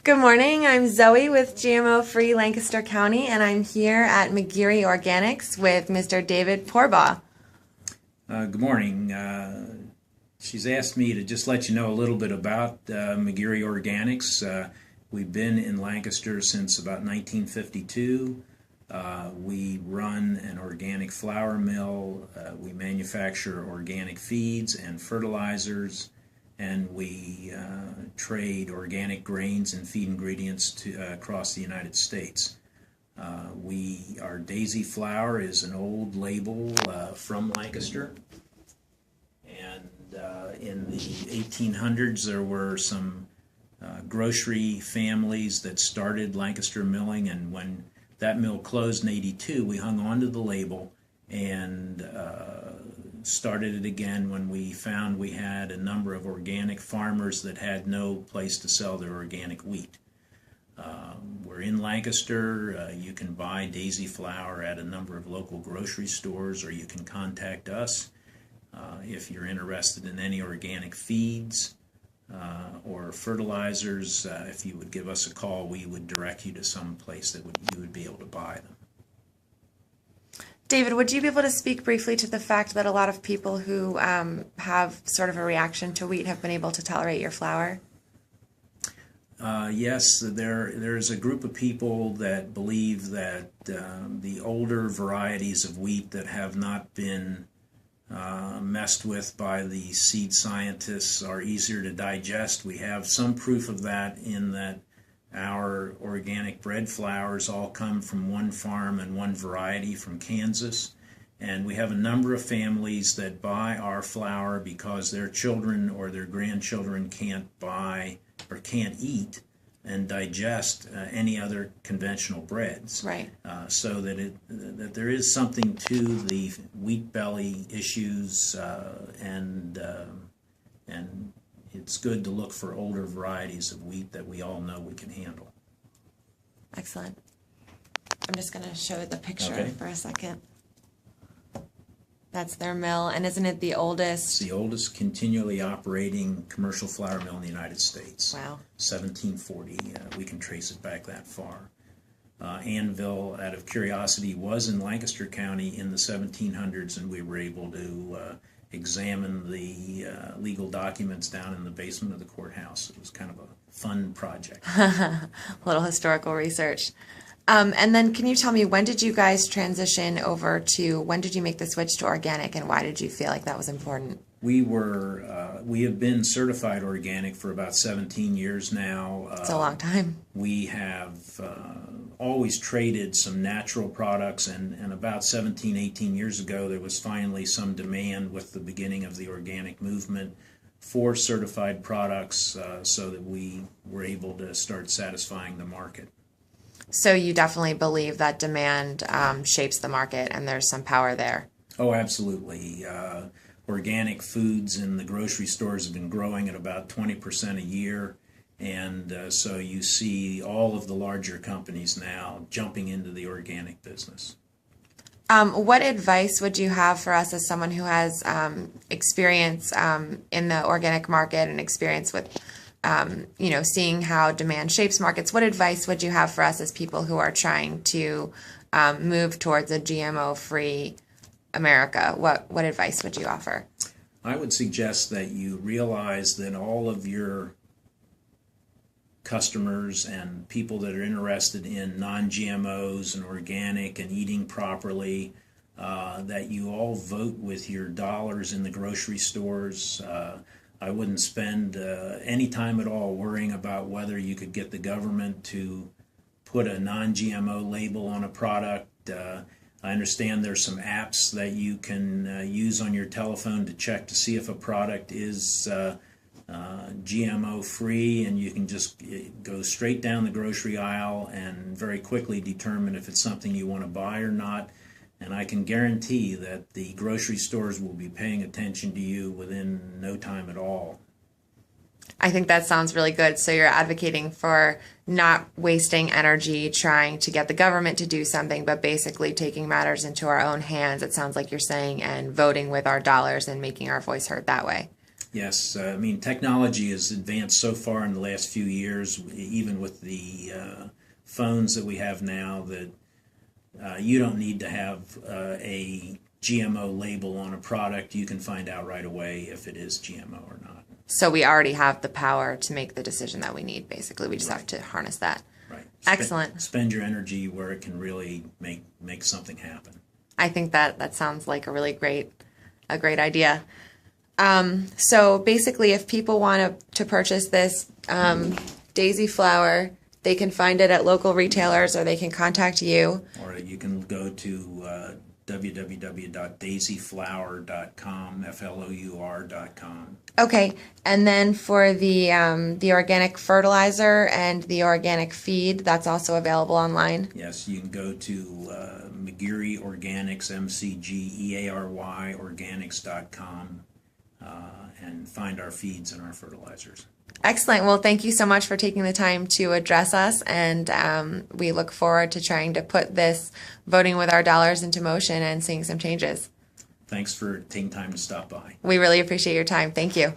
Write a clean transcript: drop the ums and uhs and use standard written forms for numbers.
Good morning. I'm Zoe with GMO Free Lancaster County, and I'm here at McGeary Organics with Mr. David Porbaugh. Good morning. She's asked me to just let you know a little bit about McGeary Organics. We've been in Lancaster since about 1952. We run an organic flour mill. We manufacture organic feeds and fertilizers, and we trade organic grains and feed ingredients across the United States. Our Daisy flour is an old label from Lancaster, and in the 1800s there were some grocery families that started Lancaster milling, and when that mill closed in '82, we hung on to the label and started it again when we found we had a number of organic farmers that had no place to sell their organic wheat. We're in Lancaster. You can buy Daisy flour at a number of local grocery stores, or you can contact us if you're interested in any organic feeds or fertilizers. If you would give us a call, we would direct you to some place that you would be able to buy them. David, would you be able to speak briefly to the fact that a lot of people who have sort of a reaction to wheat have been able to tolerate your flour? Yes, there's a group of people that believe that the older varieties of wheat that have not been messed with by the seed scientists are easier to digest. We have some proof of that in that our organic bread flours all come from one farm and one variety from Kansas, and we have a number of families that buy our flour because their children or their grandchildren can't buy or can't eat and digest any other conventional breads. Right. So that there is something to the wheat belly issues, and it's good to look for older varieties of wheat that we all know we can handle. Excellent. I'm just going to show the picture for a second. That's their mill, and isn't it the oldest? It's the oldest continually operating commercial flour mill in the United States. Wow. 1740. We can trace it back that far. Annville, out of curiosity, was in Lancaster County in the 1700s, and we were able to examine the legal documents down in the basement of the courthouse. It was kind of a fun project. A little historical research. And then can you tell me, when did you guys transition over to, when did you make the switch to organic, and why did you feel like that was important? We have been certified organic for about 17 years now. It's a long time. We have always traded some natural products, and about 17, 18 years ago there was finally some demand with the beginning of the organic movement for certified products, so that we were able to start satisfying the market. So you definitely believe that demand shapes the market, and there's some power there. Oh, absolutely. Organic foods in the grocery stores have been growing at about 20% a year, and so you see all of the larger companies now jumping into the organic business. What advice would you have for us as someone who has experience in the organic market and experience with seeing how demand shapes markets? What advice would you have for us as people who are trying to move towards a GMO-free America? What advice would you offer? I would suggest that you realize that all of your customers and people that are interested in non-GMOs and organic and eating properly, that you all vote with your dollars in the grocery stores. I wouldn't spend any time at all worrying about whether you could get the government to put a non-GMO label on a product. I understand there's some apps that you can use on your telephone to check to see if a product is GMO free, and you can just go straight down the grocery aisle and very quickly determine if it's something you want to buy or not. And I can guarantee that the grocery stores will be paying attention to you within no time at all. I think that sounds really good. So you're advocating for not wasting energy trying to get the government to do something, but basically taking matters into our own hands, it sounds like you're saying, and voting with our dollars and making our voice heard that way. Yes, I mean, technology has advanced so far in the last few years, even with the phones that we have now, that you don't need to have a GMO label on a product. You can find out right away if it is GMO or not. So we already have the power to make the decision that we need, basically. We just have to harness that. Right. Excellent. Spend your energy where it can really make something happen. I think that sounds like a really great idea. So basically, if people want to purchase this daisy flower, they can find it at local retailers, or they can contact you. Or you can go to www.daisyflower.com, flour.com. Okay, and then for the organic fertilizer and the organic feed, that's also available online. Yes, you can go to McGeary Organics, McGeary Organics.com, and find our feeds and our fertilizers. Excellent. Well, thank you so much for taking the time to address us, and we look forward to trying to put this voting with our dollars into motion and seeing some changes. Thanks for taking time to stop by. We really appreciate your time. Thank you.